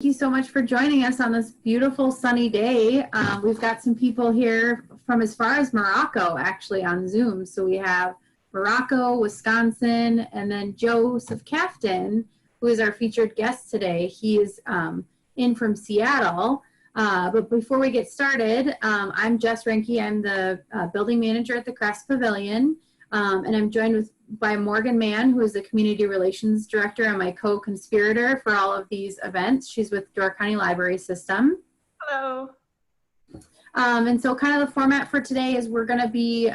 Thank you so much for joining us on this beautiful sunny day. We've got some people here from as far as Morocco actually on Zoom. So we have Morocco, Wisconsin, and then Joseph Kaftan, who is our featured guest today. He is in from Seattle. But before we get started, I'm Jess Renke. I'm the building manager at the Crafts Pavilion. And I'm joined by Morgan Mann, who is the Community Relations Director and my co-conspirator for all of these events. She's with Door County Library System. Hello. And so kind of the format for today is we're going to be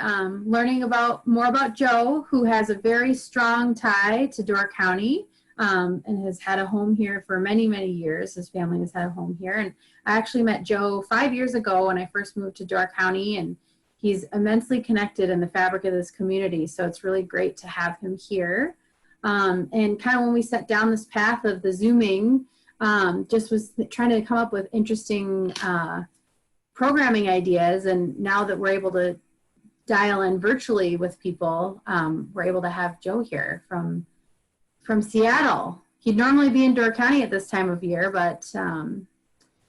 learning more about Joe, who has a very strong tie to Door County and has had a home here for many, many years. His family has had a home here. And I actually met Joe 5 years ago when I first moved to Door County, and he's immensely connected in the fabric of this community, so it's really great to have him here. And kind of when we set down this path of the Zooming, just was trying to come up with interesting programming ideas, and now that we're able to dial in virtually with people, we're able to have Joe here from Seattle. He'd normally be in Door County at this time of year, but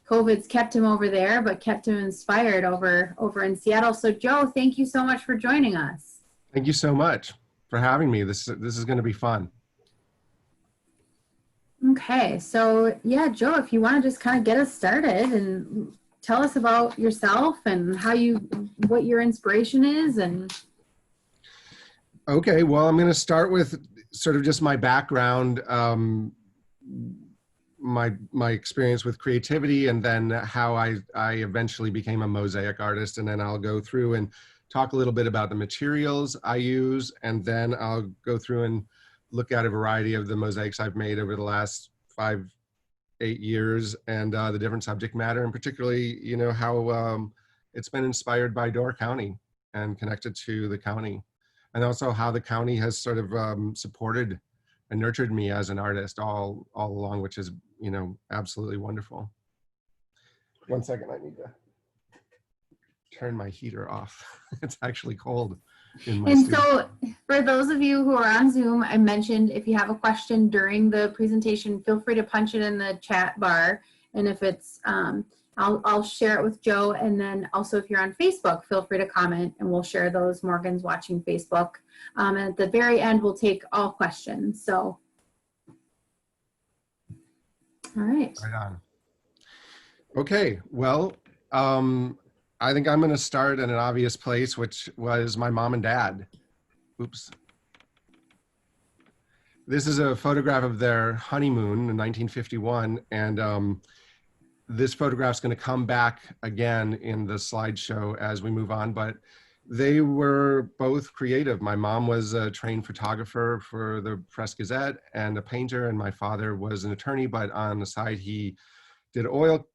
COVID's kept him over there, but kept him inspired over in Seattle. So Joe, thank you so much for joining us. Thank you so much for having me. This is going to be fun. Okay, so yeah, Joe, if you want to just kind of get us started and tell us about yourself and what your inspiration is. And okay, well, I'm going to start with sort of just my background. My experience with creativity, and then how I eventually became a mosaic artist. And then I'll go through and talk a little bit about the materials I use, and then I'll go through and look at a variety of the mosaics I've made over the last 5-8 years, and the different subject matter, and particularly, how it's been inspired by Door County and connected to the county, and also how the county has sort of supported and nurtured me as an artist all along, which is, absolutely wonderful. 1 second, I need to turn my heater off. It's actually cold in my studio. So for those of you who are on Zoom, I mentioned if you have a question during the presentation, feel free to punch it in the chat bar. And if it's, I'll share it with Joe. And then also if you're on Facebook, feel free to comment and we'll share those. Morgan's watching Facebook. And at the very end, we'll take all questions. So, all right. Right on. Okay, well, I think I'm going to start in an obvious place, which was my mom and dad. Oops. This is a photograph of their honeymoon in 1951, and this photograph is going to come back again in the slideshow as we move on, but they were both creative. My mom was a trained photographer for the Press Gazette and a painter, and my father was an attorney, but on the side he did oil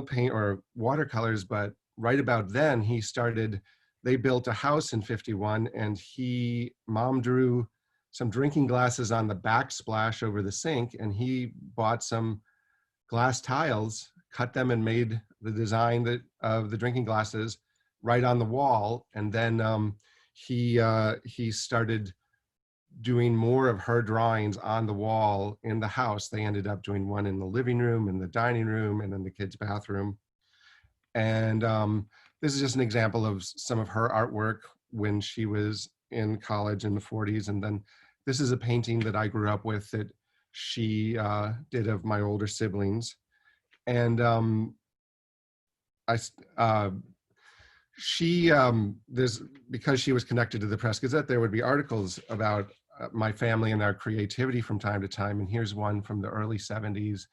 paint or watercolors. But right about then they built a house in 51, and mom drew some drinking glasses on the backsplash over the sink, and he bought some glass tiles, cut them, and made the design of the drinking glasses right on the wall. And then he started doing more of her drawings on the wall in the house. They ended up doing one in the living room, in the dining room, and in the kids' bathroom. And this is just an example of some of her artwork when she was in college in the 40s. And then this is a painting that I grew up with that she did of my older siblings. And because she was connected to the Press Gazette, there would be articles about my family and our creativity from time to time. And here's one from the early 70s.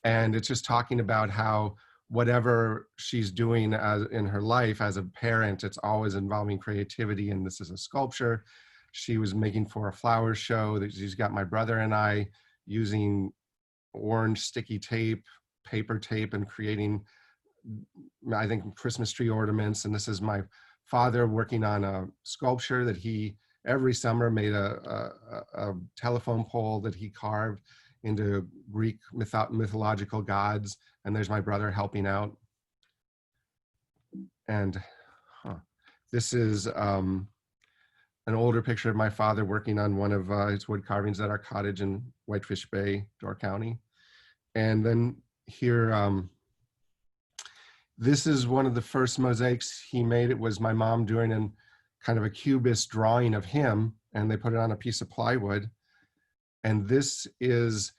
And it's just talking about how whatever she's doing in her life as a parent, it's always involving creativity. And this is a sculpture she was making for a flower show that she's got my brother and I using orange sticky tape, paper tape, and creating, I think, Christmas tree ornaments. And this is my father working on a sculpture that he every summer made a telephone pole that he carved into Greek mythological gods. And there's my brother helping out. And this is an older picture of my father working on one of his wood carvings at our cottage in Whitefish Bay, Door County. And then here, this is one of the first mosaics he made. It was my mom doing an kind of a cubist drawing of him, and they put it on a piece of plywood. And this is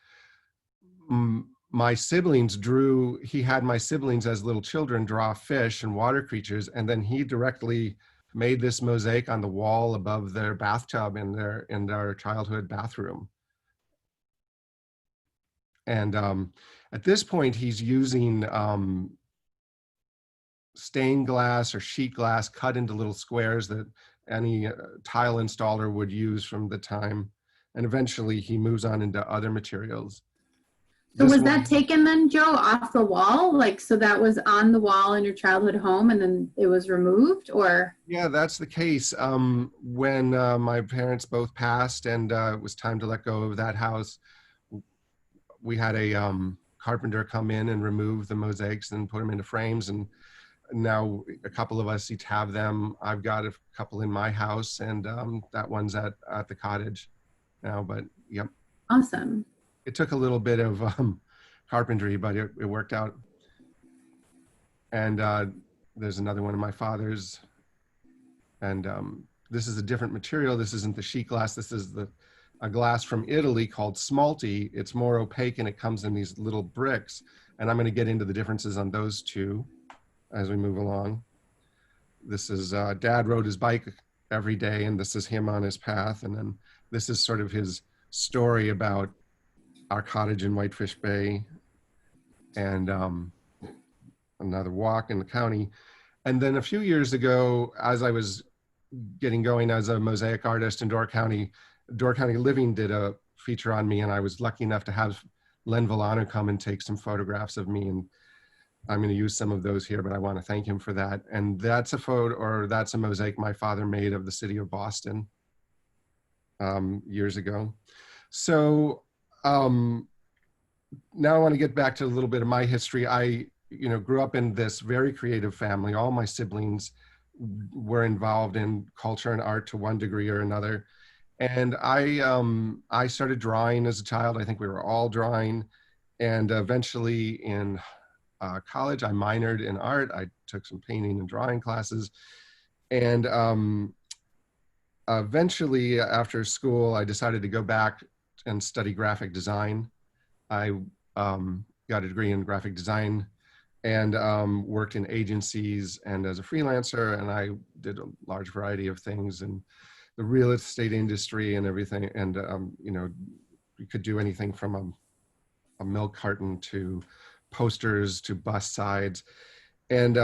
my siblings drew, he had my siblings as little children draw fish and water creatures, and then he directly made this mosaic on the wall above their bathtub in their childhood bathroom. And at this point, he's using stained glass or sheet glass cut into little squares that any tile installer would use from the time. And eventually he moves on into other materials. So was that taken then, Joe, off the wall? Like, so that was on the wall in your childhood home and then it was removed, or? Yeah, that's the case. When my parents both passed and it was time to let go of that house, we had a carpenter come in and remove the mosaics and put them into frames. And now a couple of us each have them. I've got a couple in my house, and that one's at the cottage now, but yep. Awesome. It took a little bit of carpentry, but it worked out. And there's another one of my father's. And this is a different material. This isn't the sheet glass. This is a glass from Italy called smalty. It's more opaque and it comes in these little bricks. And I'm going to get into the differences on those two as we move along. This is Dad rode his bike every day, and this is him on his path. And then this is sort of his story about our cottage in Whitefish Bay, and another walk in the county. And then a few years ago, as I was getting going as a mosaic artist in Door County Living did a feature on me, and I was lucky enough to have Len Villano come and take some photographs of me, and I'm going to use some of those here, but I want to thank him for that. And that's a photo, or that's a mosaic my father made of the city of Boston years ago. So now I want to get back to a little bit of my history. I, grew up in this very creative family. All my siblings were involved in culture and art to one degree or another. And I started drawing as a child. I think we were all drawing. And eventually in college, I minored in art. I took some painting and drawing classes. And eventually after school, I decided to go back and study graphic design. I got a degree in graphic design and worked in agencies and as a freelancer, and I did a large variety of things in the real estate industry and everything. And you could do anything from a milk carton to posters to bus sides. And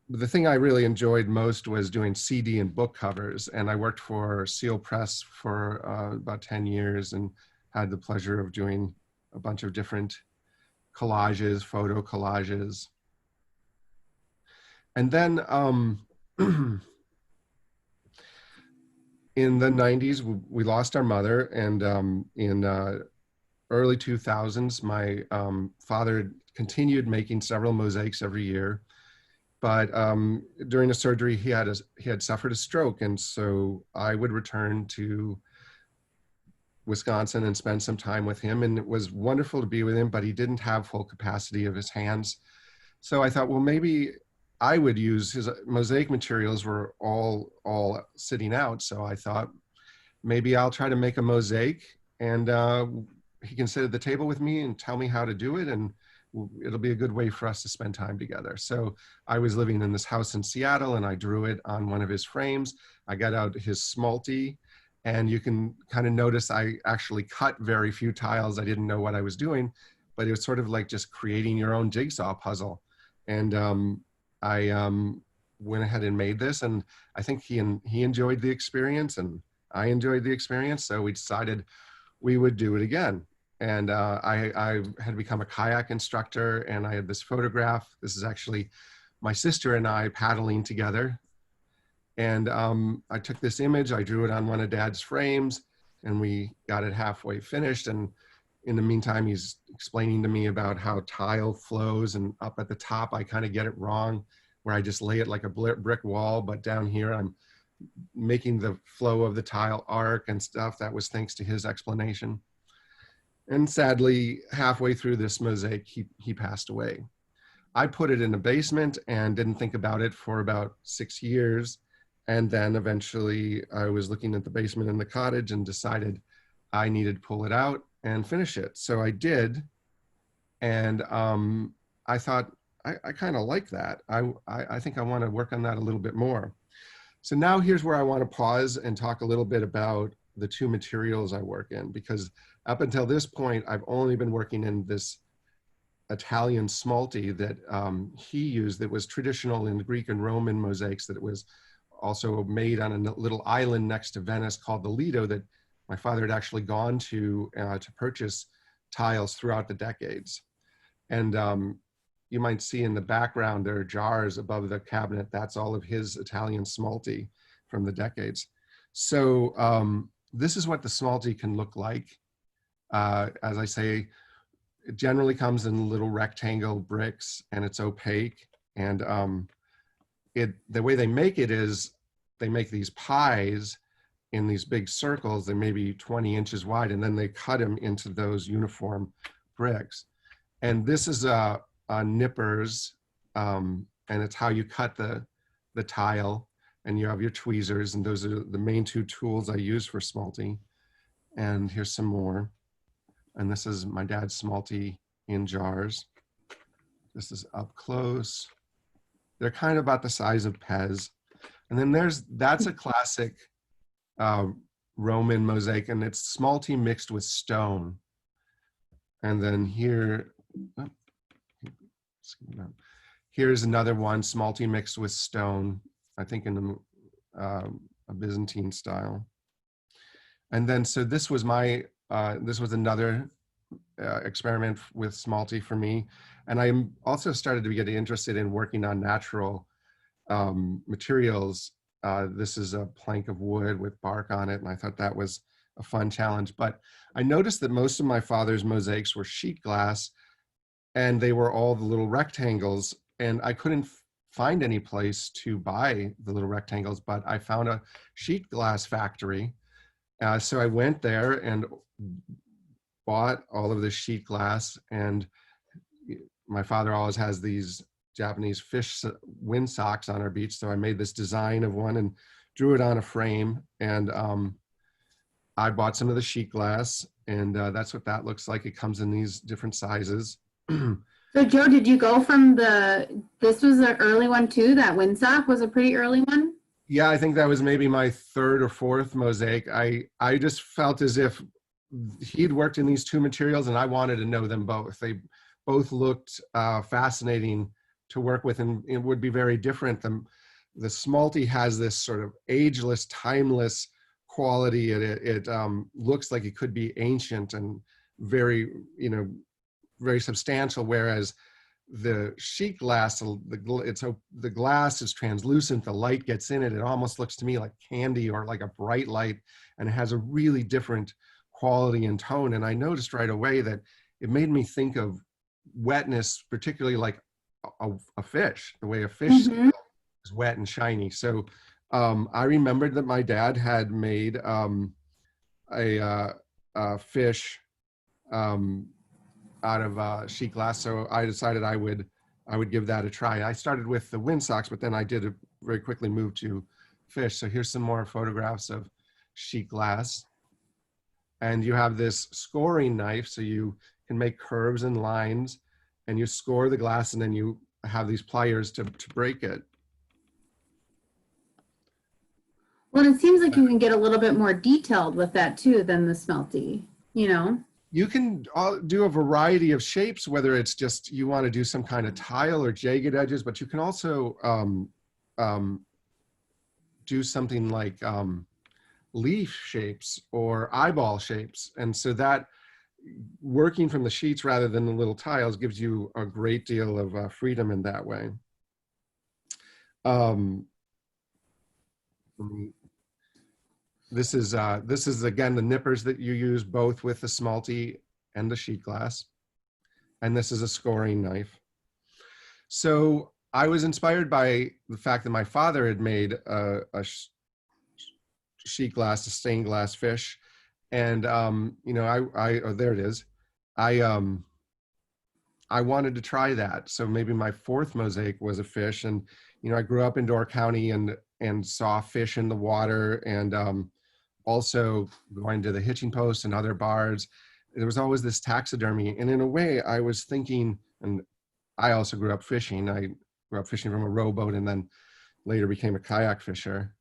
the thing I really enjoyed most was doing CD and book covers. And I worked for Seal Press for about 10 years and had the pleasure of doing a bunch of different collages, photo collages. And then in the 90s, we lost our mother. And in early 2000s, my father continued making several mosaics every year. But during a surgery, he had suffered a stroke. And so I would return to Wisconsin and spend some time with him. And it was wonderful to be with him, but he didn't have full capacity of his hands. So I thought, well, maybe I would use his mosaic materials were all sitting out. So I thought maybe I'll try to make a mosaic, and he can sit at the table with me and tell me how to do it. And it'll be a good way for us to spend time together. So I was living in this house in Seattle, and I drew it on one of his frames. I got out his smalty, and you can kind of notice I actually cut very few tiles. I didn't know what I was doing, but it was sort of like just creating your own jigsaw puzzle. And I went ahead and made this, and I think he enjoyed the experience, and I enjoyed the experience. So we decided we would do it again. And I had become a kayak instructor, and I had this photograph. This is actually my sister and I paddling together. And I took this image, I drew it on one of Dad's frames, and we got it halfway finished. And in the meantime, he's explaining to me about how tile flows, and up at the top, I kind of get it wrong, where I just lay it like a brick wall, but down here, I'm making the flow of the tile arc and stuff. That was thanks to his explanation. And sadly, halfway through this mosaic, he passed away. I put it in a basement and didn't think about it for about 6 years. And then eventually I was looking at the basement in the cottage and decided I needed to pull it out and finish it. So I did. And I thought, I kind of like that. I think I want to work on that a little bit more. So now here's where I want to pause and talk a little bit about the two materials I work in, because up until this point, I've only been working in this Italian smalty that he used that was traditional in Greek and Roman mosaics, that it was also made on a little island next to Venice called the Lido, that my father had actually gone to purchase tiles throughout the decades. And you might see in the background, there are jars above the cabinet. That's all of his Italian smalty from the decades. So this is what the smalty can look like. As I say, it generally comes in little rectangle bricks and it's opaque. And the way they make it is they make these pies in these big circles. They may be 20 inches wide, and then they cut them into those uniform bricks. And this is a nippers, and it's how you cut the tile, and you have your tweezers, and those are the main two tools I use for smalty. And here's some more. And this is my dad's smalty in jars. This is up close. They're kind of about the size of Pez. And then that's a classic Roman mosaic, and it's smalty mixed with stone. And then here's another one, smalty mixed with stone, I think in a Byzantine style. And then, so this was another experiment with smalty for me. And I also started to get interested in working on natural materials. This is a plank of wood with bark on it, and I thought that was a fun challenge. But I noticed that most of my father's mosaics were sheet glass, and they were all the little rectangles, and I couldn't find any place to buy the little rectangles, but I found a sheet glass factory. So I went there and bought all of this sheet glass, and my father always has these Japanese fish wind socks on our beach. So I made this design of one and drew it on a frame, and I bought some of the sheet glass, and that's what that looks like. It comes in these different sizes. So Joe, did you go from this was an early one too, that windsock was a pretty early one? Yeah, I think that was maybe my third or fourth mosaic. I just felt as if he'd worked in these two materials and I wanted to know them both. They both looked fascinating to work with, and it would be very different. The smalty has this sort of ageless, timeless quality. It looks like it could be ancient and very, very substantial, whereas the sheet glass, the glass is translucent, the light gets in it, it almost looks to me like candy or like a bright light, and it has a really different quality and tone. And I noticed right away that it made me think of wetness, particularly like a fish, the way a fish is wet and shiny. So I remembered that my dad had made a fish out of sheet glass, so I decided I would give that a try. I started with the windsocks, but then I did very quickly move to fish. So here's some more photographs of sheet glass. And you have this scoring knife, so you can make curves and lines, and you score the glass, and then you have these pliers to break it. Well, it seems like you can get a little bit more detailed with that too than the smelty, You can do a variety of shapes, whether it's just you want to do some kind of tile or jagged edges, but you can also do something like leaf shapes or eyeball shapes. And so that working from the sheets rather than the little tiles gives you a great deal of freedom in that way. This is again the nippers that you use both with the smalty and the sheet glass. And this is a scoring knife. So I was inspired by the fact that my father had made a sheet glass, a stained glass fish. And, oh, there it is. I I wanted to try that. So maybe my fourth mosaic was a fish. And, I grew up in Door County and saw fish in the water, and also going to the hitching post and other bars. There was always this taxidermy. And in a way, I was thinking, and I also grew up fishing. I grew up fishing from a rowboat and then later became a kayak fisher.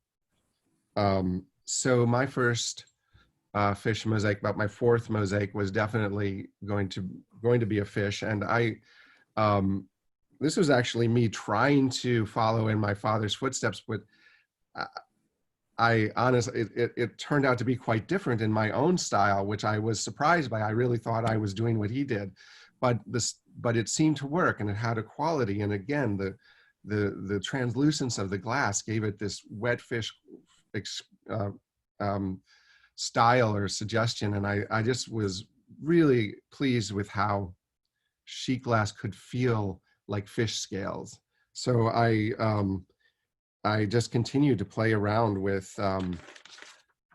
So my first fish mosaic, about my fourth mosaic, was definitely going to be a fish. And um, this was actually me trying to follow in my father's footsteps, but I honestly, it turned out to be quite different in my own style, which I was surprised by. I really thought I was doing what he did, but it seemed to work, and it had a quality. And again, the translucence of the glass gave it this wet fish uh, um, style or suggestion. And I just was really pleased with how sheet glass could feel like fish scales. So I just continued to play around with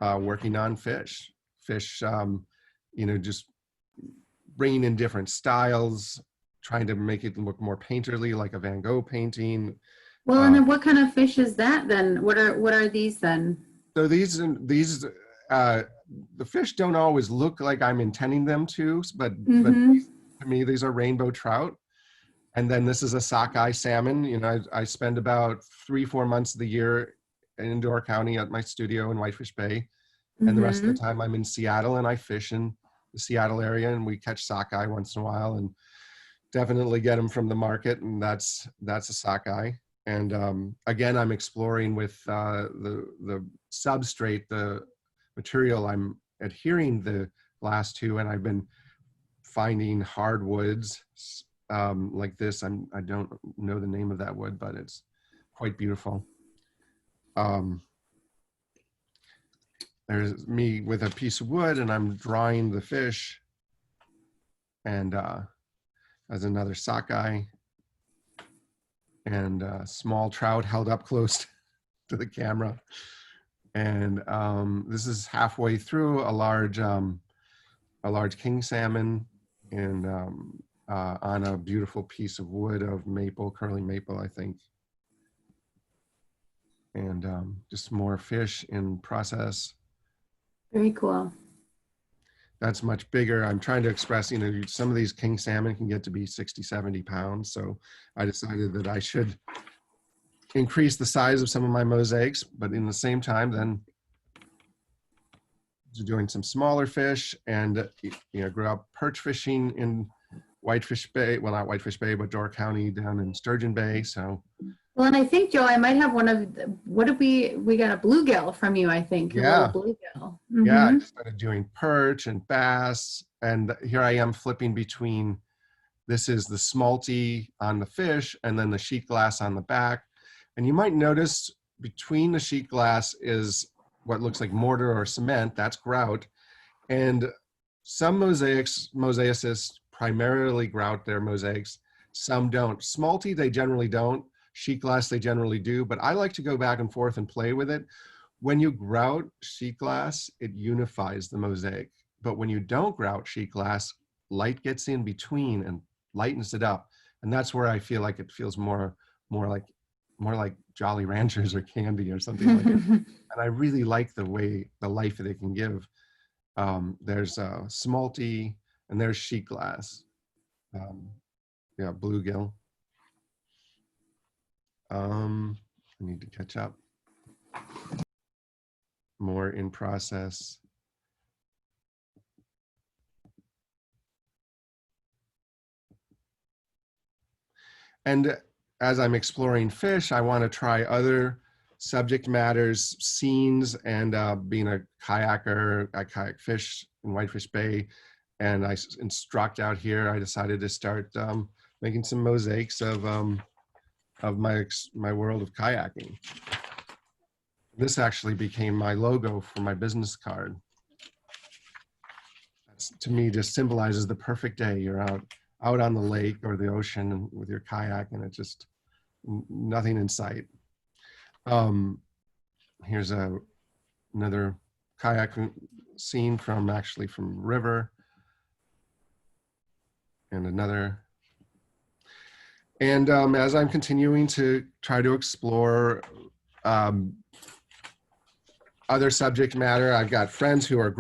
working on fish, just bringing in different styles, trying to make it look more painterly, like a Van Gogh painting. Well, and then what kind of fish is that then? What are these then? So uh, the fish don't always look like I'm intending them to, but Mm-hmm. to me, these are rainbow trout. And then this is a sockeye salmon. I spend about 3-4 months of the year in Door County at my studio in Whitefish Bay. And the rest of Mm-hmm. the time I'm in Seattle, and I fish in the Seattle area, and we catch sockeye once in a while, and definitely get them from the market. And that's a sockeye. And again, I'm exploring with the substrate, the material I'm adhering the glass to, and I've been finding hardwoods like this. I don't know the name of that wood, but it's quite beautiful. There's me with a piece of wood, and I'm drawing the fish, and as another sockeye, and small trout held up close to the camera. And this is halfway through a large king salmon, and on a beautiful piece of wood of maple, curly maple, I think. And just more fish in process. Very cool. That's much bigger. I'm trying to express, some of these king salmon can get to be 60, 70 pounds. So I decided that I should increase the size of some of my mosaics, but in the same time, then doing some smaller fish. And grew up perch fishing in Whitefish Bay. Well, not Whitefish Bay, but Door County down in Sturgeon Bay. So Well, and I think, Joe, I might have what did we got a bluegill from you, I think, your little yeah, bluegill. yeah, I Mm-hmm. just started doing perch and bass. And here I am flipping between, this is the smalty on the fish and then the sheet glass on the back. And you might notice between the sheet glass is what looks like mortar or cement, that's grout. And some mosaicists primarily grout their mosaics. Some don't. Smalty, they generally don't. Sheet glass, they generally do. But I like to go back and forth and play with it. When you grout sheet glass, it unifies the mosaic. But when you don't grout sheet glass, light gets in between and lightens it up. And that's where I feel like it feels more like Jolly Ranchers or candy or something like that. And I really like the life that it can give. There's smalty, and there's sheet glass. Bluegill. I need to catch up. More in process. And as I'm exploring fish, I want to try other subject matters, scenes, and being a kayaker, I kayak fish in Whitefish Bay, and I instruct out here. I decided to start making some mosaics of my world of kayaking. This actually became my logo for my business card. That's, to me, just symbolizes the perfect day. You're out on the lake or the ocean with your kayak, and it's just nothing in sight. Here's another kayak scene from river. and another. And as I'm continuing to try to explore um, other subject matter, I've got friends who are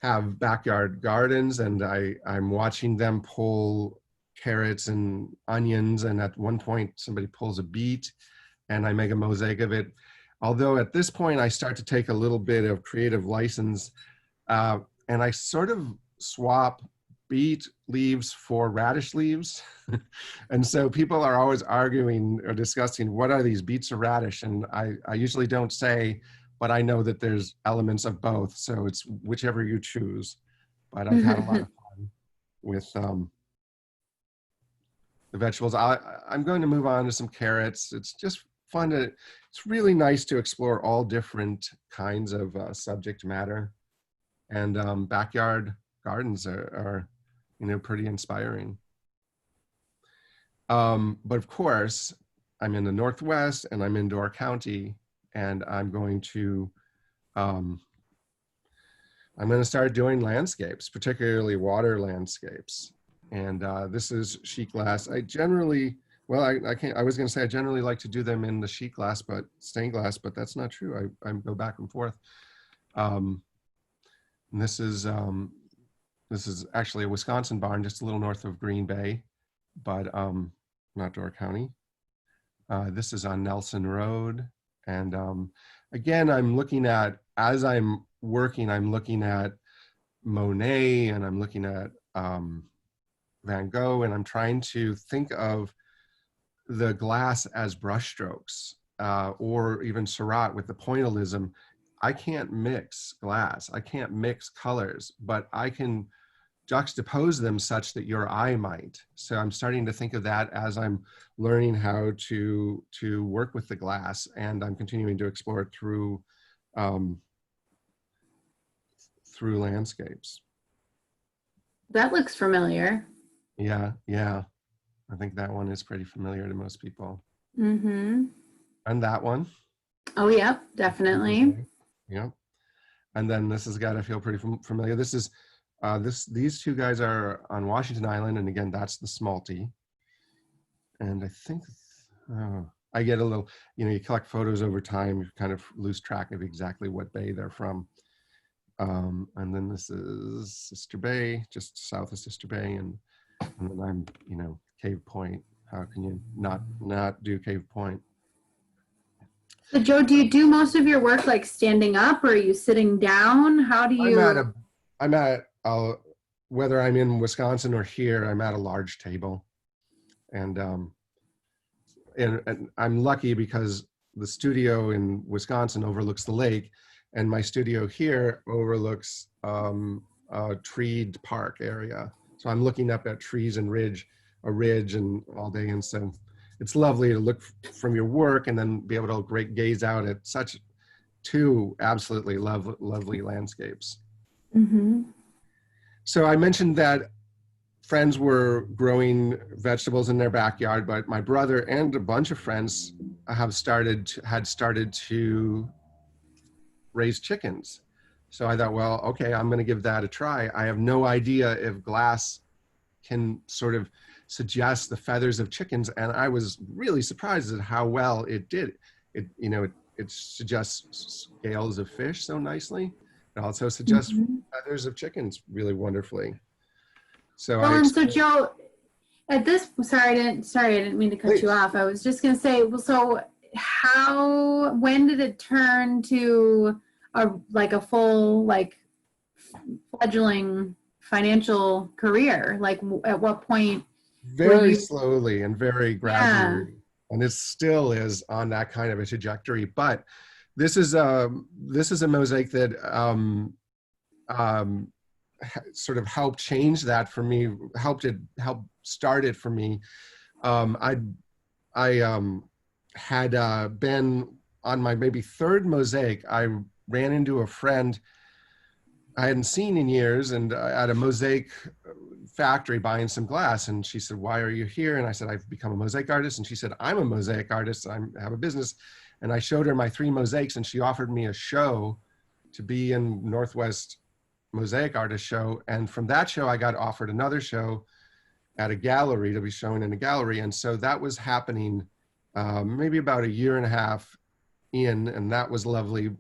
have backyard gardens, and I'm watching them pull carrots and onions. And at one point, somebody pulls a beet, and I make a mosaic of it. Although at this point, I start to take a little bit of creative license, and I sort of swap beet leaves for radish leaves. And so people are always arguing or discussing, what are these, beets or radish? And I usually don't say, but I know that there's elements of both. So it's whichever you choose. But I've had a lot of fun with the vegetables. I'm going to move on to some carrots. It's just fun it's really nice to explore all different kinds of subject matter. And backyard gardens are pretty inspiring. But of course, I'm in the Northwest and I'm in Door County, and I'm going to start doing landscapes, particularly water landscapes. And this is sheet glass. I generally, well, I was going to say I generally like to do them in the sheet glass, but stained glass, but that's not true. I go back and forth. And this is actually a Wisconsin barn, just a little north of Green Bay, but not Door County. This is on Nelson Road. And again, as I'm working, I'm looking at Monet, and I'm looking at Van Gogh, and I'm trying to think of the glass as brushstrokes, or even Seurat with the pointillism. I can't mix glass, I can't mix colors, but I can juxtapose them such that your eye might. So I'm starting to think of that as I'm learning how to work with the glass, and I'm continuing to explore it through landscapes. That looks familiar. Yeah. I think that one is pretty familiar to most people. Mm-hmm. And that one. Oh, yep, definitely. Yeah. And then this has got to feel pretty familiar. This is these two guys are on Washington Island, and again, that's the Smalty. And I think I get a little, you collect photos over time, you kind of lose track of exactly what bay they're from. And then this is Sister Bay, just south of Sister Bay, and then I'm, Cave Point. How can you not do Cave Point? So Joe, do you do most of your work like standing up, or are you sitting down? How do you? I'm at whether I'm in Wisconsin or here, I'm at a large table, and I'm lucky because the studio in Wisconsin overlooks the lake, and my studio here overlooks a treed park area. So I'm looking up at trees and a ridge and all day, and so it's lovely to look from your work and then be able to gaze out at such two absolutely lovely landscapes. Mm-hmm. So I mentioned that friends were growing vegetables in their backyard, but my brother and a bunch of friends had started to raise chickens. So I thought, well, okay, I'm going to give that a try. I have no idea if glass can sort of suggest the feathers of chickens, and I was really surprised at how well it did. It suggests scales of fish so nicely. It also suggests feathers of chickens really wonderfully. So so Joe, at this, sorry, I didn't mean to cut you off. I was just going to say, well, so when did it turn to a full fledgling financial career? Like at what point? Very slowly and very gradually. Yeah. And it still is on that kind of a trajectory. But this is a mosaic that sort of helped change that for me, helped start it for me. I had been on my maybe third mosaic. I ran into a friend I hadn't seen in years, and at a mosaic factory buying some glass, and she said, "Why are you here?" And I said, "I've become a mosaic artist." And she said, "I'm a mosaic artist. I have a business." And I showed her my 3 mosaics, and she offered me a show to be in Northwest mosaic artist show. And from that show, I got offered another show at a gallery to be shown in a gallery. And so that was happening maybe about a year and a half in, and that was lovely.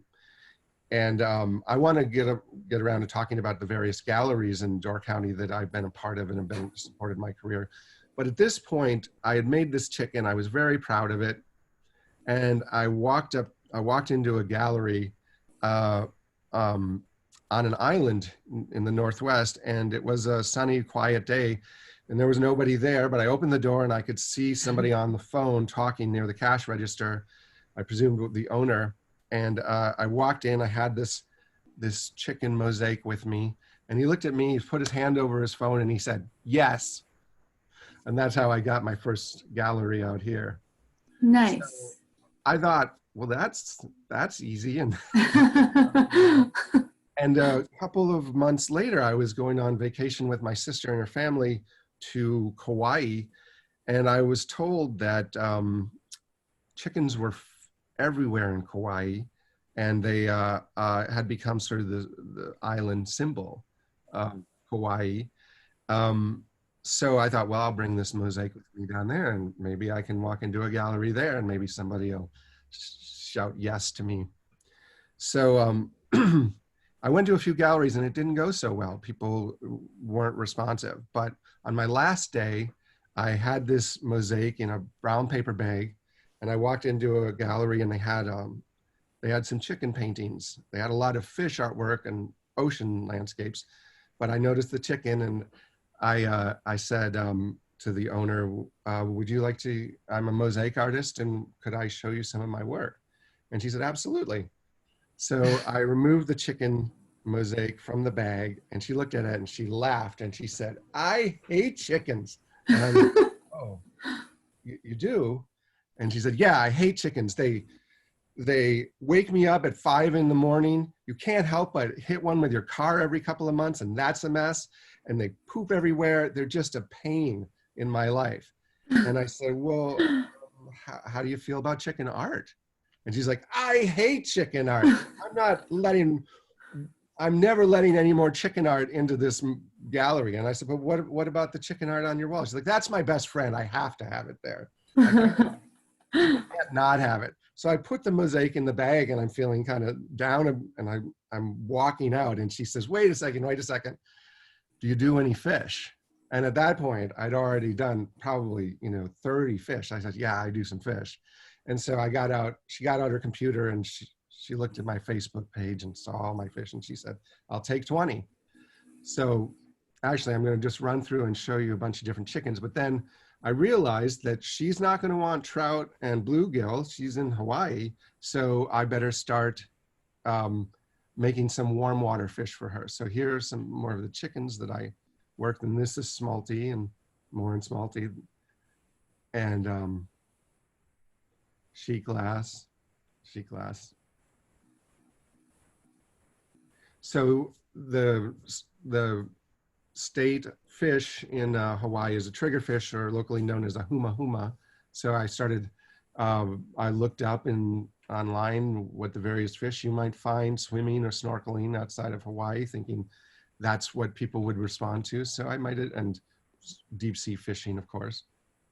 And I want to get around to talking about the various galleries in Door County that I've been a part of and have been supported my career. But at this point, I had made this chicken. I was very proud of it. And I walked into a gallery on an island in the Northwest, and it was a sunny, quiet day, and there was nobody there, but I opened the door and I could see somebody on the phone talking near the cash register, I presumed the owner. And I walked in, I had this chicken mosaic with me, and he looked at me, he put his hand over his phone and he said, "Yes." And that's how I got my first gallery out here. Nice. So I thought, well, that's easy. And and a couple of months later, I was going on vacation with my sister and her family to Kauai, and I was told that chickens were everywhere in Kauai, and they had become sort of the island symbol of Kauai. So I thought, well, I'll bring this mosaic with me down there, and maybe I can walk into a gallery there, and maybe somebody will shout yes to me. So I went to a few galleries, and it didn't go so well. People weren't responsive. But on my last day, I had this mosaic in a brown paper bag, and I walked into a gallery, and they had some chicken paintings. They had a lot of fish artwork and ocean landscapes, but I noticed the chicken, and I said to the owner, would you like to, I'm a mosaic artist, and could I show you some of my work? And she said, absolutely. So I removed the chicken mosaic from the bag, and she looked at it and she laughed and she said, "I hate chickens." And I was like, "Oh, you do?" And she said, "Yeah, I hate chickens. They wake me up at 5 in the morning. You can't help but hit one with your car every couple of months, and that's a mess. And they poop everywhere. They're just a pain in my life." And I said, "Well, how do you feel about chicken art?" And she's like, "I hate chicken art. I'm never letting any more chicken art into this gallery." And I said, "But what about the chicken art on your wall?" She's like, "That's my best friend. I have to have it there. I can't not have it." So I put the mosaic in the bag, and I'm feeling kind of down, and I'm walking out, and she says, wait a second. "Do you do any fish?" And at that point, I'd already done probably 30 fish. I said, "Yeah, I do some fish." And so she got out her computer, and she looked at my Facebook page and saw all my fish, and she said, "I'll take 20. So actually, I'm going to just run through and show you a bunch of different chickens. But then I realized that she's not going to want trout and bluegill. She's in Hawaii. So I better start making some warm water fish for her. So here are some more of the chickens that I worked, and this is Smalty and more in Smalty, and sheet glass. So the state fish in Hawaii is a triggerfish, or locally known as a huma huma. So I looked up online what the various fish you might find swimming or snorkeling outside of Hawaii, thinking that's what people would respond to. So and deep sea fishing, of course.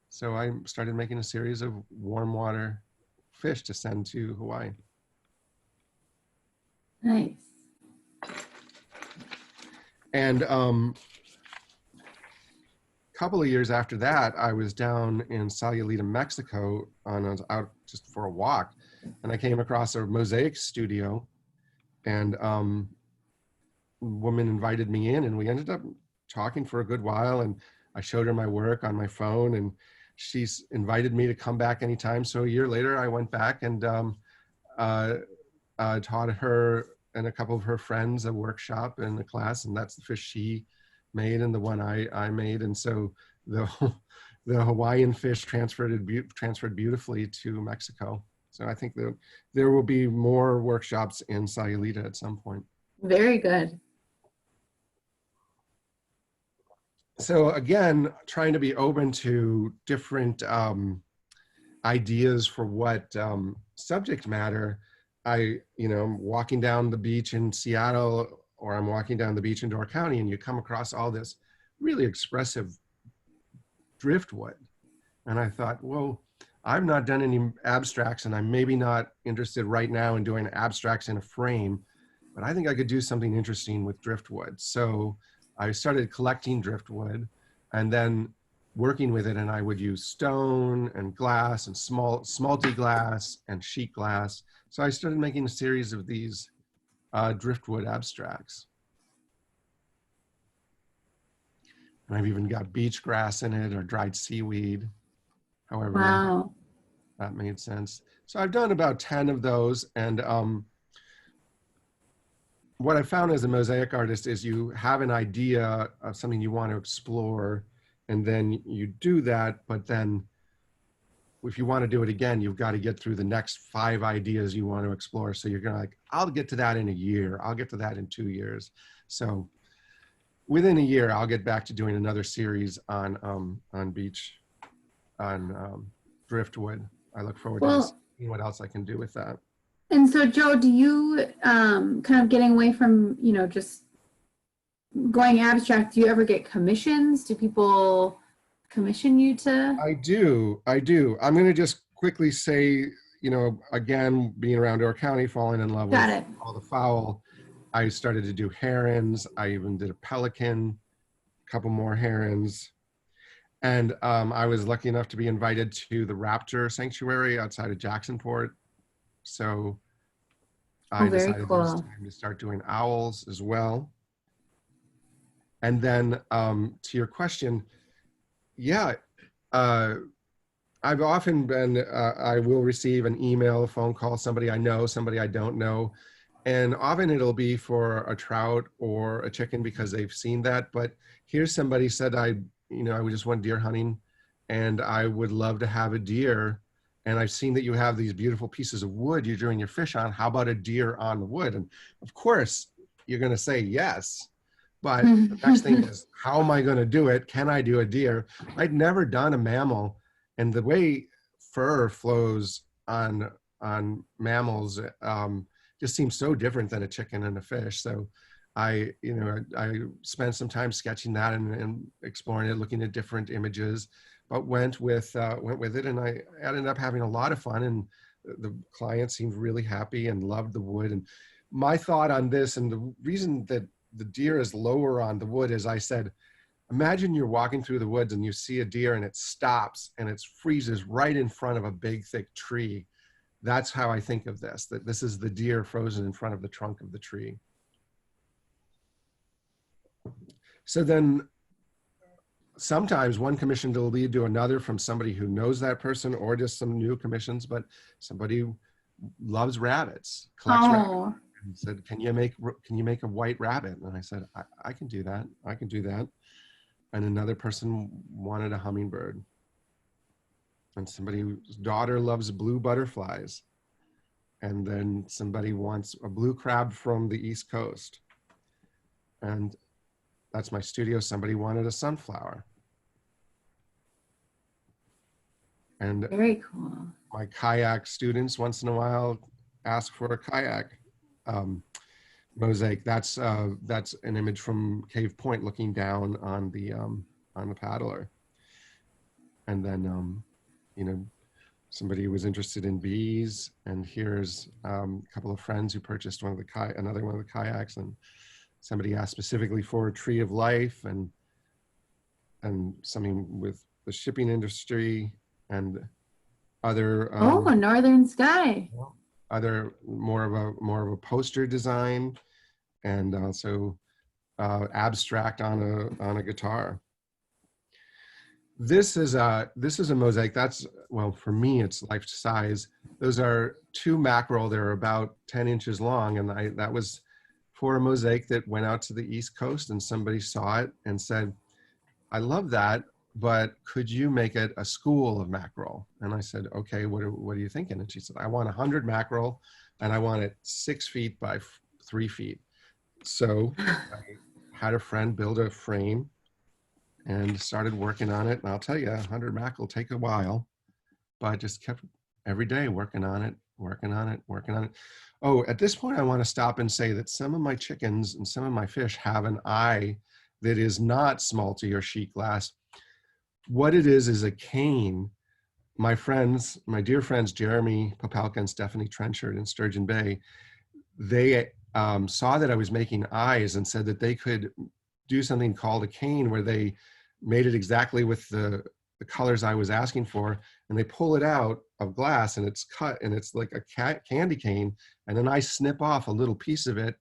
So I started making a series of warm water fish to send to Hawaii. Nice. And a couple of years after that, I was down in Sayulita, Mexico, out just for a walk, and I came across a mosaic studio, and a woman invited me in, and we ended up talking for a good while, and I showed her my work on my phone, and she's invited me to come back anytime. So a year later, I went back and taught her and a couple of her friends a workshop and a class, and that's the fish she made and the one I made. And so the Hawaiian fish transferred beautifully to Mexico. So I think there will be more workshops in Sayulita at some point. Very good. So again, trying to be open to different ideas for what subject matter. I'm walking down the beach in Seattle or I'm walking down the beach in Door County and you come across all this really expressive driftwood. And I thought, well, I've not done any abstracts and I'm maybe not interested right now in doing abstracts in a frame, but I think I could do something interesting with driftwood. So I started collecting driftwood and then working with it, and I would use stone and glass and smalty glass and sheet glass. So I started making a series of these driftwood abstracts. And I've even got beach grass in it or dried seaweed, however Wow. that made sense. So I've done about 10 of those. And what I found as a mosaic artist is you have an idea of something you want to explore, and then you do that, but then if you want to do it again, you've got to get through the next 5 ideas you want to explore. So you're going to like, I'll get to that in a year. I'll get to that in 2 years. Within a year, I'll get back to doing another series on driftwood. I look forward to seeing what else I can do with that. And so, Joe, do you kind of getting away from, just going abstract, do you ever get commissions? Do people commission you to? I do. I'm going to just quickly say, again, being around Door County, falling in love with all the fowl, I started to do herons. I even did a pelican, a couple more herons. And I was lucky enough to be invited to the raptor sanctuary outside of Jacksonport. So I decided it was time to start doing owls as well. And then to your question, yeah, I've often been, I will receive an email, a phone call, somebody I know, somebody I don't know. And often it'll be for a trout or a chicken because they've seen that. But here's somebody said, I just went deer hunting and I would love to have a deer. And I've seen that you have these beautiful pieces of wood you're doing your fish on. How about a deer on the wood? And of course, you're going to say yes. But the next thing is, how am I going to do it? Can I do a deer? I'd never done a mammal. And the way fur flows on mammals just seems so different than a chicken and a fish. So I spent some time sketching that and exploring it, looking at different images, but went with it. And I ended up having a lot of fun, and the client seemed really happy and loved the wood. And my thought on this, and the reason that the deer is lower on the wood, is I said, imagine you're walking through the woods and you see a deer and it stops and it freezes right in front of a big thick tree. That's how I think of this, that this is the deer frozen in front of the trunk of the tree. So then sometimes one commission will lead to another from somebody who knows that person, or just some new commissions, but somebody loves rabbits, collects rabbits. And said, can you make a white rabbit? And I said, I can do that. I can do that. And another person wanted a hummingbird. And somebody whose daughter loves blue butterflies. And then somebody wants a blue crab from the East Coast. And that's my studio. Somebody wanted a sunflower. And very cool. My kayak students once in a while ask for a kayak mosaic. That's an image from Cave Point looking down on the paddler. And then somebody was interested in bees, and here's a couple of friends who purchased another one of the kayaks, and somebody asked specifically for a tree of life, and something with the shipping industry, and other a northern sky. Other more of a poster design, and also abstract on a guitar. This is a mosaic. That's, well, for me, it's life size. Those are 2 mackerel. They're about 10 inches long, and that was for a mosaic that went out to the East Coast, and somebody saw it and said, I love that, but could you make it a school of mackerel? And I said, okay, what are you thinking? And she said, I want 100 mackerel, and I want it 6 feet by 3 feet. So I had a friend build a frame and started working on it. And I'll tell you, 100 mackerel take a while, but I just kept every day working on it, working on it, working on it. Oh, at this point, I want to stop and say that some of my chickens and some of my fish have an eye that is not smalty or sheet glass. What it is a cane. My friends, my dear friends, Jeremy Popalka and Stephanie Trenchard in Sturgeon Bay, they saw that I was making eyes and said that they could do something called a cane where they made it exactly with the colors I was asking for, and they pull it out of glass and it's cut and it's like a candy cane, and then I snip off a little piece of it,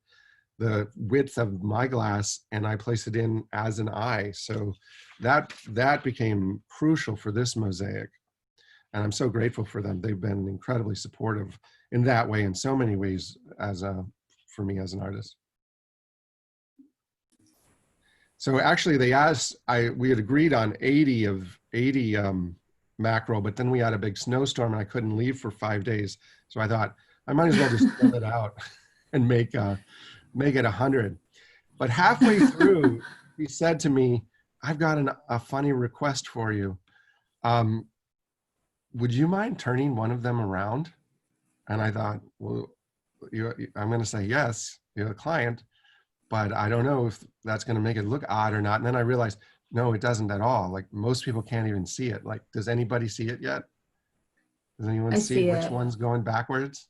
the width of my glass, and I place it in as an eye. So that became crucial for this mosaic. And I'm so grateful for them. They've been incredibly supportive in that way, in so many ways, for me as an artist. So actually they asked, we had agreed on 80 mackerel, but then we had a big snowstorm and I couldn't leave for 5 days. So I thought I might as well just fill it out and make it 100. But halfway through, he said to me, I've got a funny request for you. Would you mind turning one of them around? And I thought, well, I'm going to say yes, you're the client, but I don't know if that's going to make it look odd or not. And then I realized, no, it doesn't at all. Like most people can't even see it. Like, does anybody see it yet? Does anyone see which one's going backwards?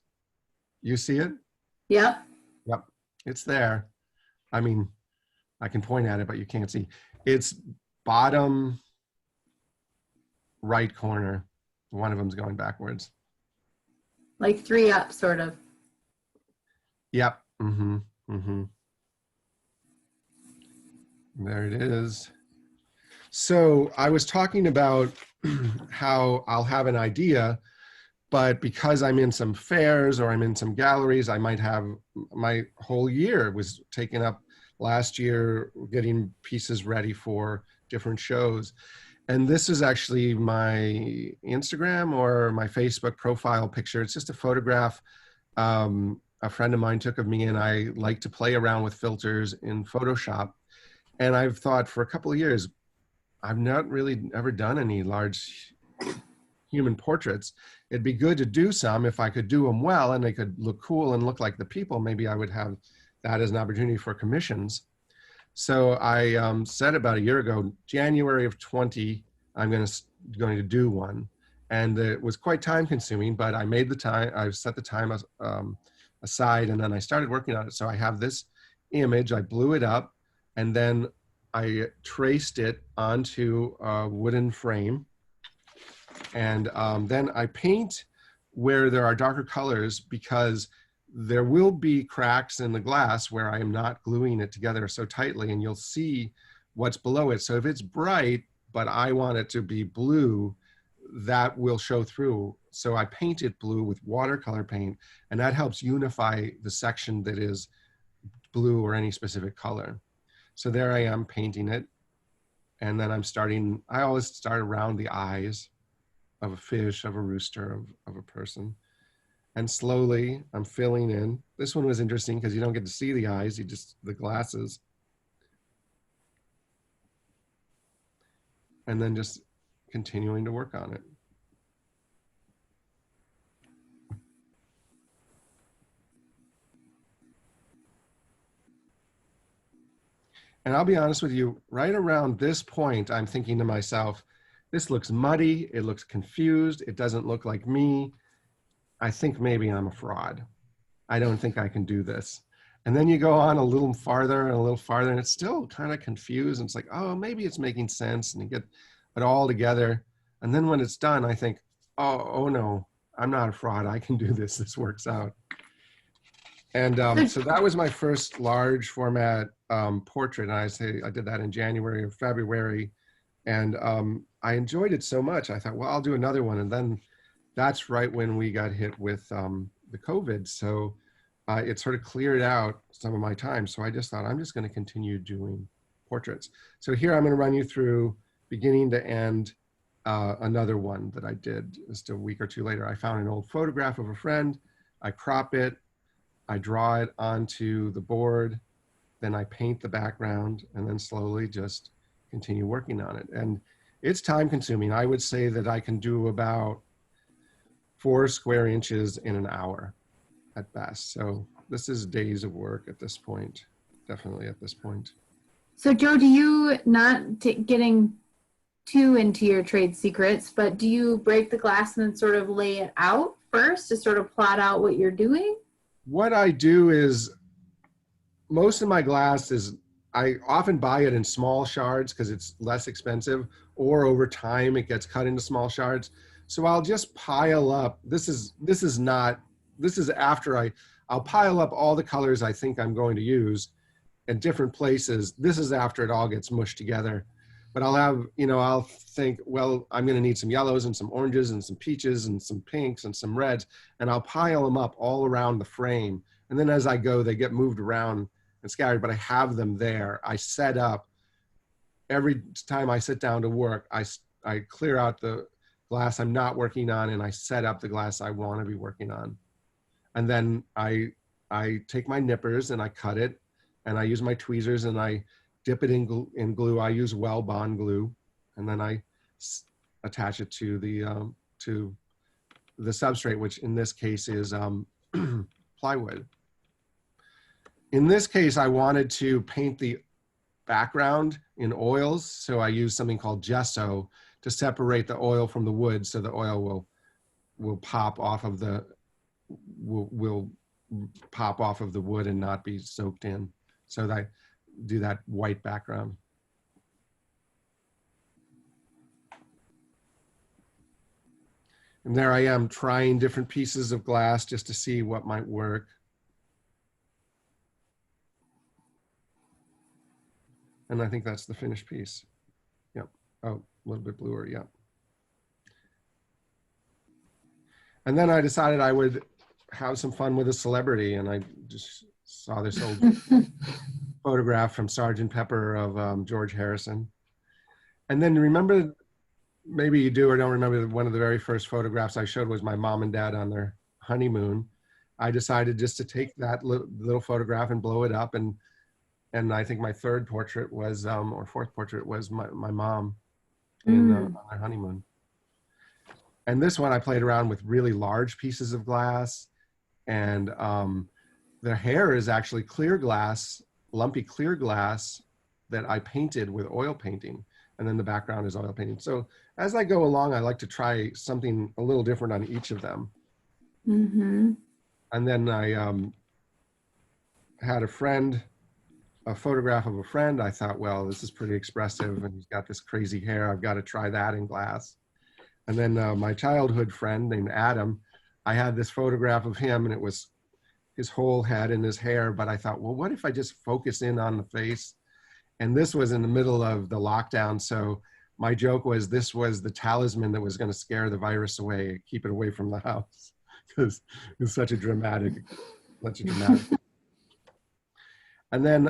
You see it? Yep. Yep, it's there. I mean, I can point at it, but you can't see. It's bottom right corner. One of them's going backwards. Like 3 up, sort of. Yep. Mm-hmm. Mm-hmm. There it is. So I was talking about how I'll have an idea, but because I'm in some fairs or I'm in some galleries, I might have my whole year was taken up last year getting pieces ready for different shows. And this is actually my Instagram or my Facebook profile picture. It's just a photograph a friend of mine took of me, and I like to play around with filters in Photoshop. And I've thought for a couple of years, I've not really ever done any large human portraits. It'd be good to do some if I could do them well and they could look cool and look like the people. Maybe I would have that as an opportunity for commissions. So I said about a year ago, January of 20, I'm going to do one. And it was quite time consuming, but I made the time, I set the time aside, and then I started working on it. So I have this image, I blew it up, and then I traced it onto a wooden frame. And then I paint where there are darker colors, because there will be cracks in the glass where I am not gluing it together so tightly, and you'll see what's below it. So if it's bright, but I want it to be blue, that will show through. So I paint it blue with watercolor paint, and that helps unify the section that is blue or any specific color. So there I am painting it. And then I always start around the eyes of a fish, of a rooster, of a person. And slowly I'm filling in. This one was interesting because you don't get to see the eyes, the glasses. And then just continuing to work on it. And I'll be honest with you, right around this point, I'm thinking to myself, this looks muddy, it looks confused, it doesn't look like me. I think maybe I'm a fraud. I don't think I can do this. And then you go on a little farther and a little farther, and it's still kind of confused. And it's like, oh, maybe it's making sense. And you get it all together. And then when it's done, I think, oh no, I'm not a fraud. I can do this. This works out. And so that was my first large format portrait. And I did that in January or February. And I enjoyed it so much. I thought, well, I'll do another one. And then that's right when we got hit with the COVID. So it sort of cleared out some of my time. So I just thought, I'm just going to continue doing portraits. So here I'm going to run you through beginning to end another one that I did just a week or two later. I found an old photograph of a friend. I crop it. I draw it onto the board. Then I paint the background, and then slowly just continue working on it. And it's time consuming. I would say that I can do about 4 square inches in an hour at best. So this is days of work at this point, definitely at this point. So Joe, do you, not getting too into your trade secrets, but do you break the glass and then sort of lay it out first to sort of plot out what you're doing? What I do is, most of my glass is, I often buy it in small shards because it's less expensive, or over time it gets cut into small shards. So I'll just pile up. This is after I'll pile up all the colors I think I'm going to use in different places. This is after it all gets mushed together. But I'll have, I'll think, well, I'm going to need some yellows and some oranges and some peaches and some pinks and some reds, and I'll pile them up all around the frame. And then as I go, they get moved around and scattered, but I have them there. I set up, every time I sit down to work, I clear out the glass I'm not working on, and I set up the glass I want to be working on. And then I take my nippers and I cut it, and I use my tweezers and I dip it in glue. I use well bond glue, and then I attach it to the substrate, which in this case is plywood. In this case, I wanted to paint the background in oils, so I use something called gesso to separate the oil from the wood, so the oil will pop off of the pop off of the wood and not be soaked in. So that I do that white background. And there I am trying different pieces of glass just to see what might work. And I think that's the finished piece. Yep. Oh, a little bit bluer, yep. And then I decided I would have some fun with a celebrity, and I just saw this old photograph from Sgt. Pepper of George Harrison. And then remember, maybe you do or don't remember, one of the very first photographs I showed was my mom and dad on their honeymoon. I decided just to take that little photograph and blow it up, and I think my third portrait was, or fourth portrait was my mom on their honeymoon. And this one I played around with really large pieces of glass, and the hair is actually clear glass, lumpy clear glass that I painted with oil painting, and then the background is oil painting. So as I go along, I like to try something a little different on each of them. Mm-hmm. And then I had a photograph of a friend. I thought, well, this is pretty expressive, and he's got this crazy hair. I've got to try that in glass. And then my childhood friend named Adam, I had this photograph of him, and it was his whole head and his hair. But I thought, well, what if I just focus in on the face? And this was in the middle of the lockdown. So my joke was, this was the talisman that was going to scare the virus away, keep it away from the house, because it's such a dramatic. And then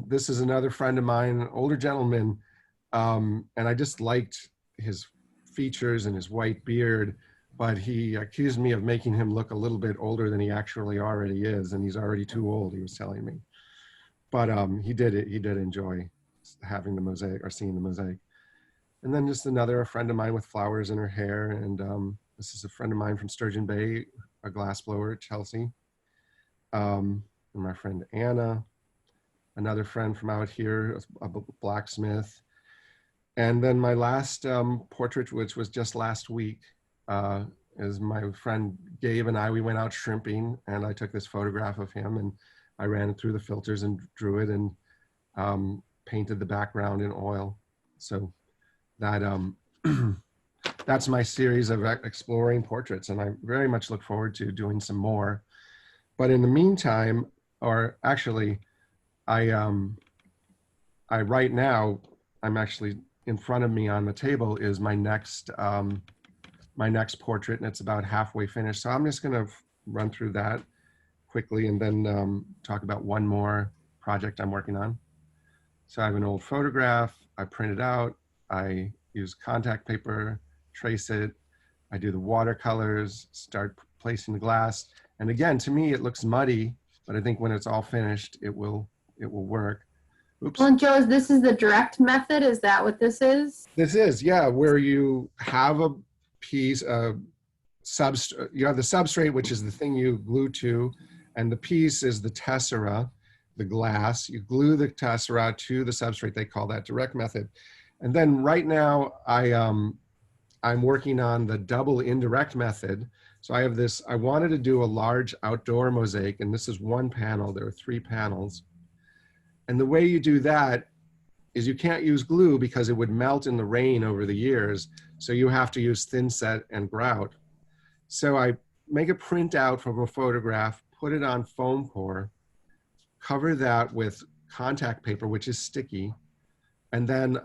this is another friend of mine, an older gentleman, and I just liked his features and his white beard, but he accused me of making him look a little bit older than he actually already is, and he's already too old, he was telling me. But he did enjoy having the mosaic, or seeing the mosaic. And then just a friend of mine with flowers in her hair, and this is a friend of mine from Sturgeon Bay, a glassblower, Chelsea. And my friend Anna, another friend from out here, a blacksmith. And then my last portrait, which was just last week, is my friend Gabe and we went out shrimping, and I took this photograph of him, and I ran it through the filters and drew it, and painted the background in oil. So that that's my series of exploring portraits, and I very much look forward to doing some more. But in the meantime, or actually, I right now, I'm actually, in front of me on the table is my next portrait, and it's about halfway finished. So I'm just gonna run through that quickly, and then talk about one more project I'm working on. So I have an old photograph, I print it out, I use contact paper, trace it, I do the watercolors, start placing the glass. And again, to me, it looks muddy, but I think when it's all finished, it will work. Oops. Well, Joe, this is the direct method. Is that what this is? This is, yeah, where you have a piece, you have the substrate, which is the thing you glue to, and the piece is the tessera, the glass. You glue the tessera to the substrate. They call that direct method. And then right now I'm working on the double indirect method. So I have this, I wanted to do a large outdoor mosaic, and this is one panel. There are 3 panels. And the way you do that is you can't use glue because it would melt in the rain over the years. So you have to use thin set and grout. So I make a printout from a photograph, put it on foam core, cover that with contact paper, which is sticky. And then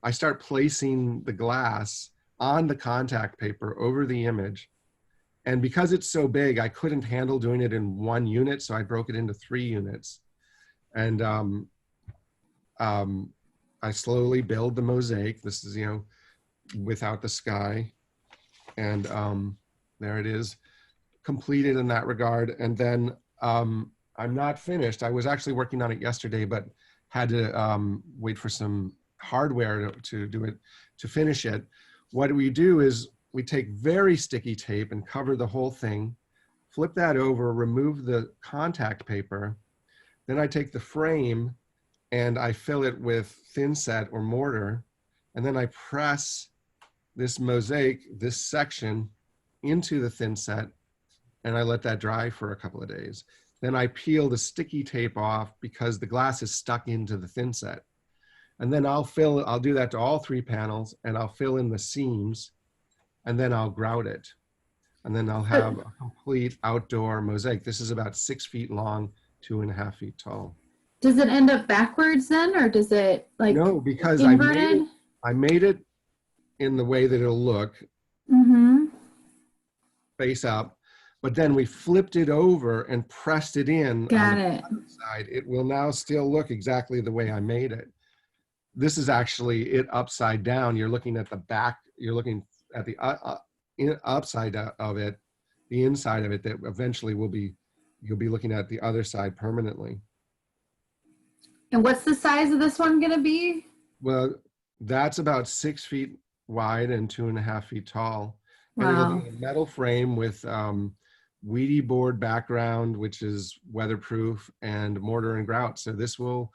I start placing the glass on the contact paper over the image. And because it's so big, I couldn't handle doing it in 1 unit, so I broke it into 3 units. And I slowly build the mosaic. This is, without the sky. And there it is, completed in that regard. And then I'm not finished. I was actually working on it yesterday, but had to wait for some hardware to do it, to finish it. What we do is we take very sticky tape and cover the whole thing, flip that over, remove the contact paper. Then I take the frame and I fill it with thin set or mortar. And then I press this mosaic, this section, into the thin set, and I let that dry for a couple of days. Then I peel the sticky tape off because the glass is stuck into the thin set. And then I'll do that to all 3 panels, and I'll fill in the seams, and then I'll grout it. And then I'll have a complete outdoor mosaic. This is about 6 feet long, 2.5 feet tall. Does it end up backwards then, or does it like no, because inverted? I made it in the way that it'll look, face up, but then we flipped it over and pressed it in Got on the it. other side. It will now still look exactly the way I made it. This is actually it upside down. You're looking at the back, you're looking at the upside of it, the inside of it, that eventually you'll be looking at the other side permanently. And what's the size of this one going to be? Well, that's about 6 feet wide and 2.5 feet tall. Wow. And it'll be a metal frame with weedy board background, which is weatherproof, and mortar and grout. So this will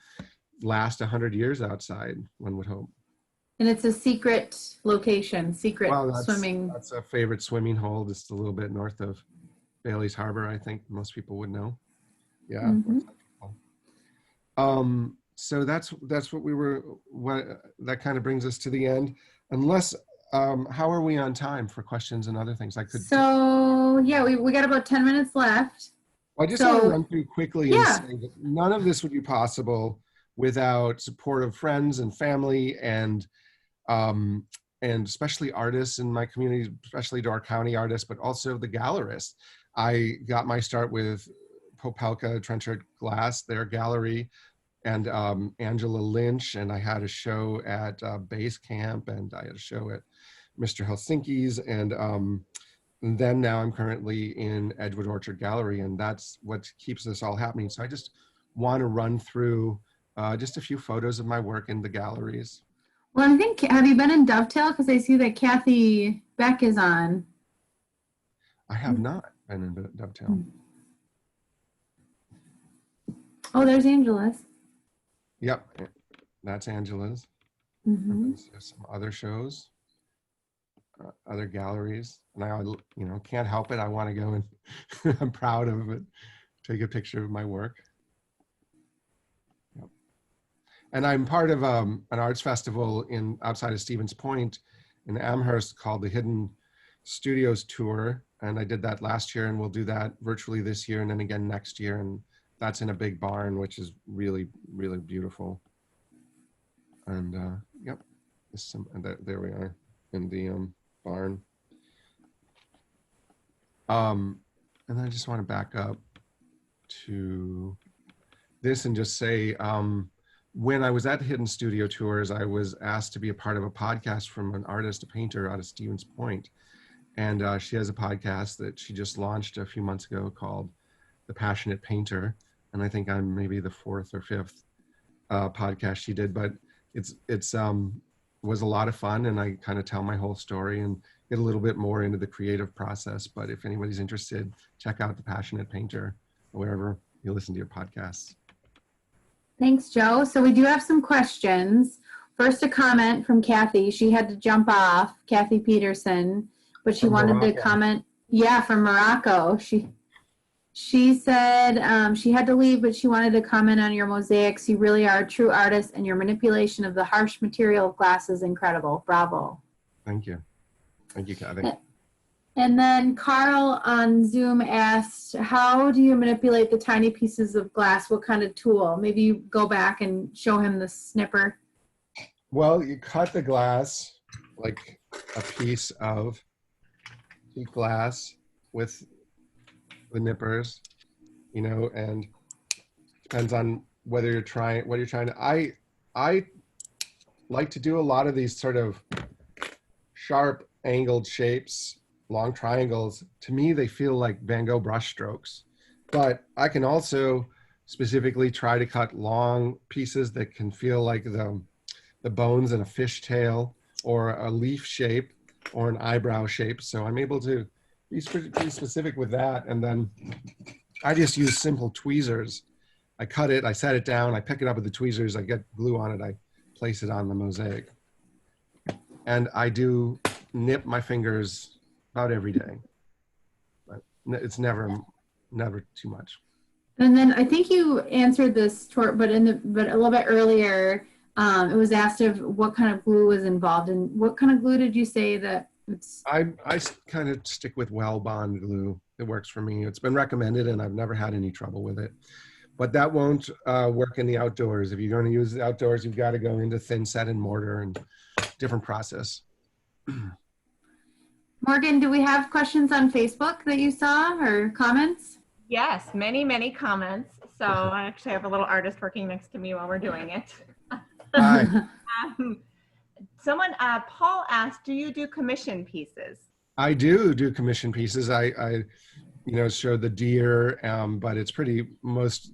last 100 years outside, one would hope. And it's a secret location, swimming. That's a favorite swimming hole, just a little bit north of Bailey's Harbor, I think most people would know. Yeah. So that's that kind of brings us to the end. Unless, how are we on time for questions and other things? So yeah, we got about 10 minutes left. Well, I just want to run through quickly and say that none of this would be possible without support of friends and family and especially artists in my community, especially Door County artists, but also the gallerists. I got my start with Popelka Trenchard Glass, their gallery, and Angela Lynch, and I had a show at Base Camp, and I had a show at Mr. Helsinki's, and then now I'm currently in Edgewood Orchard Gallery, and that's what keeps this all happening. So I just want to run through just a few photos of my work in the galleries. Well, I think, have you been in Dovetail? Because I see that Kathy Beck is on. I have not been in Dovetail. Oh, there's Angela's. Yep, that's Angela's. Some other shows, other galleries, and I, can't help it. I want to go and I'm proud of it. Take a picture of my work. Yep. And I'm part of an arts festival outside of Stevens Point in Amherst called the Hidden Studios Tour, and I did that last year, and we'll do that virtually this year, and then again next year, and that's in a big barn, which is really, really beautiful. And yep, there we are in the barn. And I just want to back up to this and just say, when I was at Hidden Studio Tours, I was asked to be a part of a podcast from an artist, a painter out of Stevens Point. And she has a podcast that she just launched a few months ago called The Passionate Painter. And I think I'm maybe the 4th or 5th podcast she did, but it's was a lot of fun, and I kind of tell my whole story, and get a little bit more into the creative process. But if anybody's interested, check out The Passionate Painter or wherever you listen to your podcasts. Thanks, Joe. So we do have some questions. First, a comment from Kathy. She had to jump off, Kathy Peterson, but she wanted to comment. Yeah, from Morocco. She said she had to leave, but she wanted to comment on your mosaics. You really are a true artist, and your manipulation of the harsh material of glass is incredible. Bravo. Thank you. Thank you, Kathy. And then Carl on Zoom asked, how do you manipulate the tiny pieces of glass? What kind of tool? Maybe you go back and show him the snipper. Well, you cut the glass like a piece of sheet glass with the nippers, you know, and depends on whether you're trying, what you're trying to, I like to do a lot of these sort of sharp angled shapes, long triangles. To me, they feel like Van Gogh brush strokes, but I can also specifically try to cut long pieces that can feel like the bones in a fish tail or a leaf shape or an eyebrow shape. So I'm able to be specific with that. And then I just use simple tweezers. I cut it, I set it down, I pick it up with the tweezers, I get glue on it, I place it on the mosaic. And I do nip my fingers about every day. But it's never too much. And then I think you answered this, but a little bit earlier, it was asked of what kind of glue was involved. And what kind of glue did you say that it's? I kind of stick with Well-Bond glue. It works for me. It's been recommended and I've never had any trouble with it. But that won't work in the outdoors. If you're going to use the outdoors, you've got to go into thin set and mortar and different process. Morgan, do we have questions on Facebook that you saw or comments? Yes, many, many comments. So I actually have a little artist working next to me while we're doing it. Hi. Paul asked, do you do commission pieces? I do commission pieces. I show the deer, but it's pretty most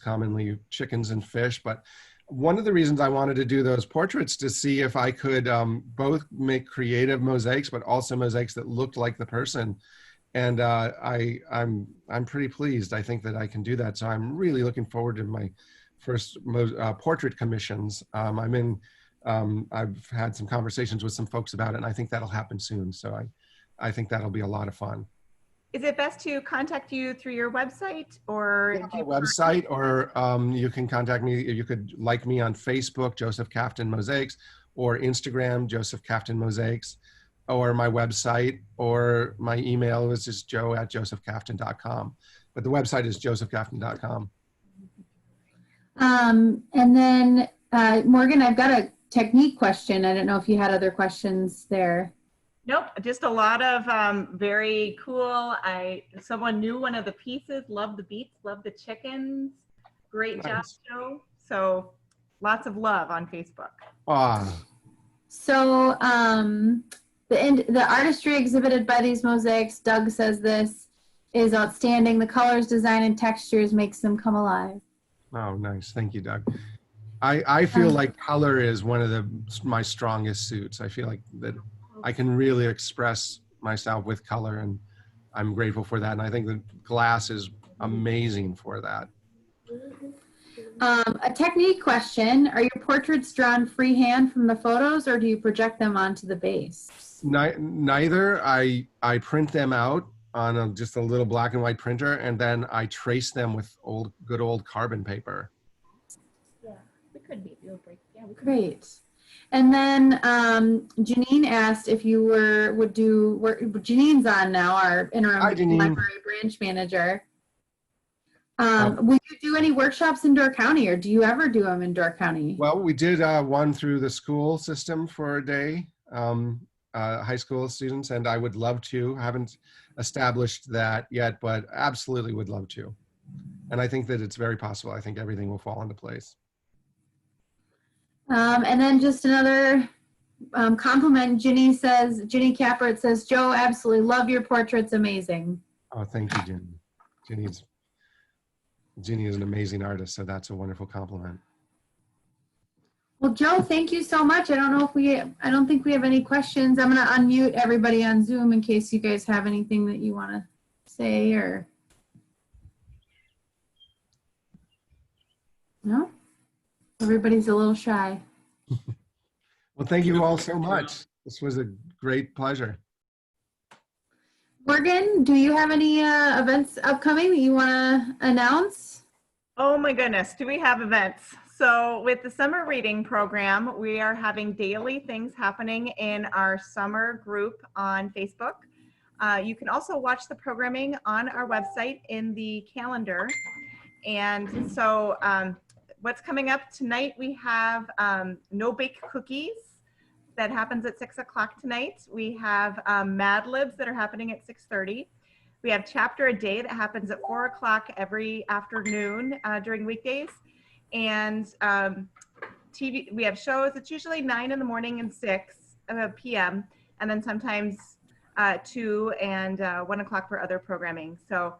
commonly chickens and fish. But one of the reasons I wanted to do those portraits to see if I could both make creative mosaics, but also mosaics that looked like the person. And I'm pretty pleased. I think that I can do that. So I'm really looking forward to my first portrait commissions. I've had some conversations with some folks about it, and I think that'll happen soon. So I think that'll be a lot of fun. Is it best to contact you through your website or? Yeah, my website, or you can contact me. You could like me on Facebook, Joseph Kaftan Mosaics, or Instagram, Joseph Kaftan Mosaics, or my website, or my email is just joe@josephkaftan.com. But the website is josephkaftan.com. And then Morgan, I've got a technique question. I don't know if you had other questions there. Nope, just a lot of very cool. Someone knew one of the pieces, loved the beets, loved the chickens. Great job, Joe. So lots of love on Facebook. So the artistry exhibited by these mosaics, Doug says this, is outstanding. The colors, design, and textures makes them come alive. Oh, nice. Thank you, Doug. I feel like color is one of my strongest suits. I feel like that I can really express myself with color, and I'm grateful for that. And I think the glass is amazing for that. A technique question. Are your portraits drawn freehand from the photos, or do you project them onto the base? Neither. I print them out on just a little black and white printer, and then I trace them with good old carbon paper. Yeah, we could be. Yeah, we could. Great. And then Janine asked if you would do work. Janine's on now, our interim library branch manager. Will you do any workshops in Door County, or do you ever do them in Door County? Well, we did one through the school system for a day, high school students, and I would love to. I haven't established that yet, but absolutely would love to. And I think that it's very possible. I think everything will fall into place. And then just another compliment. Ginny Capert says, Joe, absolutely love your portraits. Amazing. Oh, thank you, Ginny. Ginny is an amazing artist, so that's a wonderful compliment. Well, Joe, thank you so much. I don't think we have any questions. I'm going to unmute everybody on Zoom in case you guys have anything that you want to say or. No? Everybody's a little shy. Well, thank you all so much. This was a great pleasure. Morgan, do you have any events upcoming that you want to announce? Oh my goodness, do we have events? So with the summer reading program, we are having daily things happening in our summer group on Facebook. You can also watch the programming on our website in the calendar. And so what's coming up tonight, we have No Bake Cookies that happens at 6 o'clock tonight. We have Mad Libs that are happening at 6:30. We have Chapter a Day that happens at 4 o'clock every afternoon during weekdays. And TV, we have shows. It's usually 9 in the morning and 6 p.m. And then sometimes 2 and 1 o'clock for other programming. So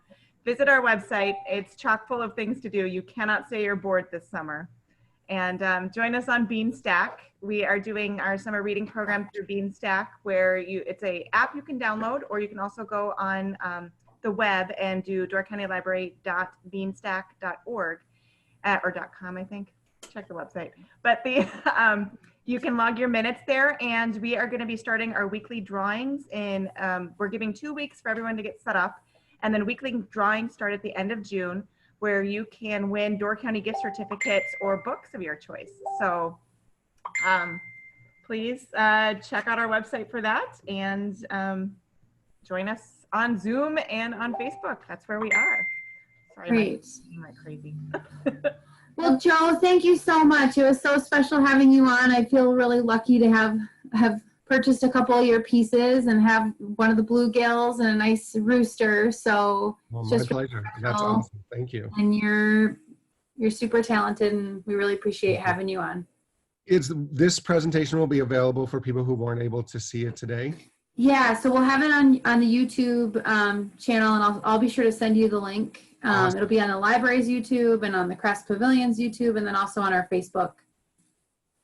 visit our website. It's chock full of things to do. You cannot say you're bored this summer. And join us on Beanstack. We are doing our summer reading program through Beanstack, where it's a app you can download, or you can also go on the web and do doorcountylibrary.beanstack.org or .com, I think. Check the website. But you can log your minutes there, and we are going to be starting our weekly drawings in. We're giving 2 weeks for everyone to get set up, and then weekly drawings start at the end of June, where you can win Door County gift certificates or books of your choice. So please check out our website for that, and join us on Zoom and on Facebook. That's where we are. Sorry, Great. I'm like crazy. Well, Joe, thank you so much. It was so special having you on. I feel really lucky to have purchased a couple of your pieces and have one of the bluegills and a nice rooster. So Well, it's my just pleasure. That's awesome. Thank you. And you're super talented, and we really appreciate having you on. This presentation will be available for people who weren't able to see it today? Yeah, so we'll have it on the YouTube channel, and I'll be sure to send you the link. Awesome. It'll be on the library's YouTube and on the Crest Pavilion's YouTube, and then also on our Facebook.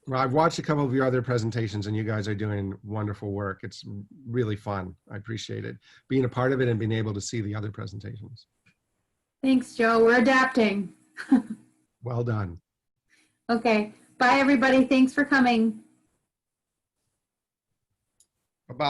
Well, I've watched a couple of your other presentations, and you guys are doing wonderful work. It's really fun. I appreciate it. Being a part of it and being able to see the other presentations. Thanks, Joe. We're adapting. Well done. Okay. Bye, everybody. Thanks for coming.